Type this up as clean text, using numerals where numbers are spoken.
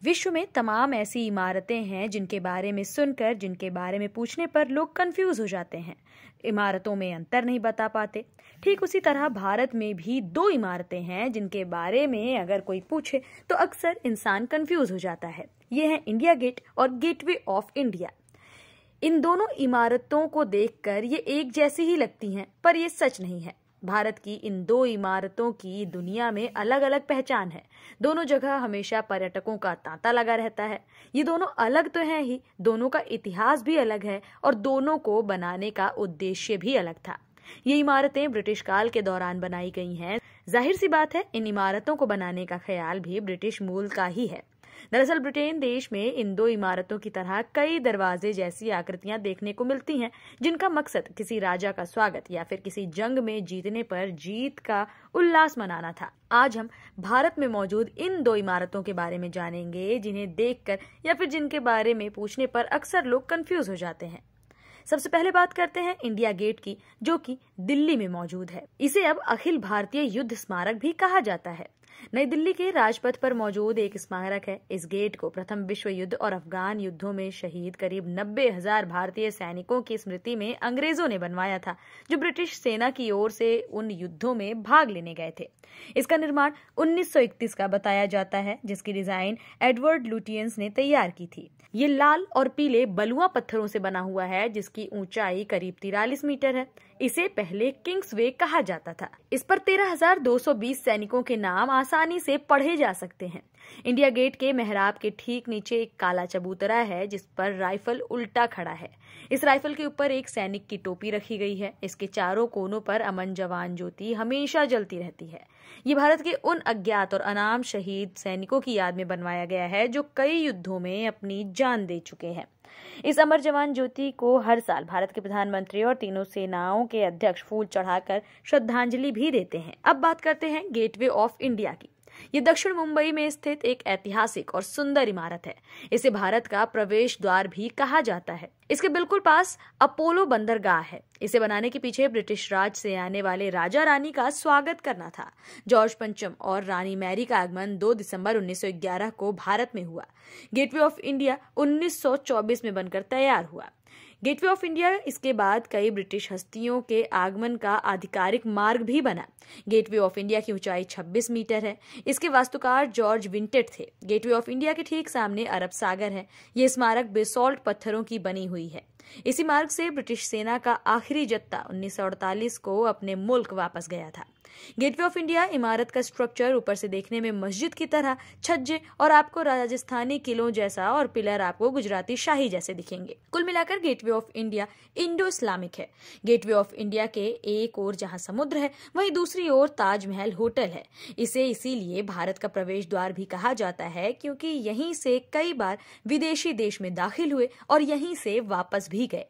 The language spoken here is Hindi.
विश्व में तमाम ऐसी इमारतें हैं जिनके बारे में सुनकर, जिनके बारे में पूछने पर लोग कंफ्यूज हो जाते हैं, इमारतों में अंतर नहीं बता पाते। ठीक उसी तरह भारत में भी दो इमारतें हैं जिनके बारे में अगर कोई पूछे तो अक्सर इंसान कंफ्यूज हो जाता है। ये है इंडिया गेट और गेटवे ऑफ इंडिया। इन दोनों इमारतों को देखकर ये एक जैसी ही लगती हैं, पर ये सच नहीं है। भारत की इन दो इमारतों की दुनिया में अलग अलग पहचान है। दोनों जगह हमेशा पर्यटकों का तांता लगा रहता है। ये दोनों अलग तो हैं ही, दोनों का इतिहास भी अलग है और दोनों को बनाने का उद्देश्य भी अलग था। ये इमारतें ब्रिटिश काल के दौरान बनाई गई हैं। जाहिर सी बात है, इन इमारतों को बनाने का ख्याल भी ब्रिटिश मूल का ही है। दरअसल ब्रिटेन देश में इन दो इमारतों की तरह कई दरवाजे जैसी आकृतियां देखने को मिलती हैं, जिनका मकसद किसी राजा का स्वागत या फिर किसी जंग में जीतने पर जीत का उल्लास मनाना था। आज हम भारत में मौजूद इन दो इमारतों के बारे में जानेंगे, जिन्हें देखकर या फिर जिनके बारे में पूछने पर अक्सर लोग कंफ्यूज हो जाते हैं। सबसे पहले बात करते हैं इंडिया गेट की, जो कि दिल्ली में मौजूद है। इसे अब अखिल भारतीय युद्ध स्मारक भी कहा जाता है। नई दिल्ली के राजपथ पर मौजूद एक स्मारक है। इस गेट को प्रथम विश्व युद्ध और अफगान युद्धों में शहीद करीब 90,000 भारतीय सैनिकों की स्मृति में अंग्रेजों ने बनवाया था, जो ब्रिटिश सेना की ओर से उन युद्धों में भाग लेने गए थे। इसका निर्माण 1931 का बताया जाता है, जिसकी डिजाइन एडवर्ड लुटियंस ने तैयार की थी। ये लाल और पीले बलुआ पत्थरों से बना हुआ है, जिसकी ऊंचाई करीब 43 मीटर है। इसे पहले किंग्सवे कहा जाता था। इस पर 13,220 सैनिकों के नाम आसानी से पढ़े जा सकते हैं। इंडिया गेट के मेहराब के ठीक नीचे एक काला चबूतरा है, जिस पर राइफल उल्टा खड़ा है। इस राइफल के ऊपर एक सैनिक की टोपी रखी गई है। इसके चारों कोनों पर अमन जवान ज्योति हमेशा जलती रहती है। ये भारत के उन अज्ञात और अनाम शहीद सैनिकों की याद में बनवाया गया है, जो कई युद्धों में अपनी जान दे चुके हैं। इस अमर जवान ज्योति को हर साल भारत के प्रधानमंत्री और तीनों सेनाओं के अध्यक्ष फूल चढ़ाकर श्रद्धांजलि भी देते हैं। अब बात करते हैं गेटवे ऑफ इंडिया की। ये दक्षिण मुंबई में स्थित एक ऐतिहासिक और सुंदर इमारत है। इसे भारत का प्रवेश द्वार भी कहा जाता है। इसके बिल्कुल पास अपोलो बंदरगाह है। इसे बनाने के पीछे ब्रिटिश राज से आने वाले राजा रानी का स्वागत करना था। जॉर्ज पंचम और रानी मैरी का आगमन 2 दिसंबर 1911 को भारत में हुआ। गेटवे ऑफ इंडिया 1924 में बनकर तैयार हुआ। गेटवे ऑफ इंडिया इसके बाद कई ब्रिटिश हस्तियों के आगमन का आधिकारिक मार्ग भी बना। गेटवे ऑफ इंडिया की ऊंचाई 26 मीटर है। इसके वास्तुकार जॉर्ज विंटेट थे। गेटवे ऑफ इंडिया के ठीक सामने अरब सागर है। यह स्मारक बेसॉल्ट पत्थरों की बनी हुई है। इसी मार्ग से ब्रिटिश सेना का आखिरी जत्था 1948 को अपने मुल्क वापस गया था। गेटवे ऑफ इंडिया इमारत का स्ट्रक्चर ऊपर से देखने में मस्जिद की तरह, छज्जे और आपको राजस्थानी किलों जैसा और पिलर आपको गुजराती शाही जैसे दिखेंगे। कुल मिलाकर gateway of India Indo Islamic है। गेटवे ऑफ इंडिया के एक ओर जहां समुद्र है, वहीं दूसरी ओर ताजमहल होटल है। इसे इसीलिए भारत का प्रवेश द्वार भी कहा जाता है, क्योंकि यहीं से कई बार विदेशी देश में दाखिल हुए और यहीं से वापस भी गए।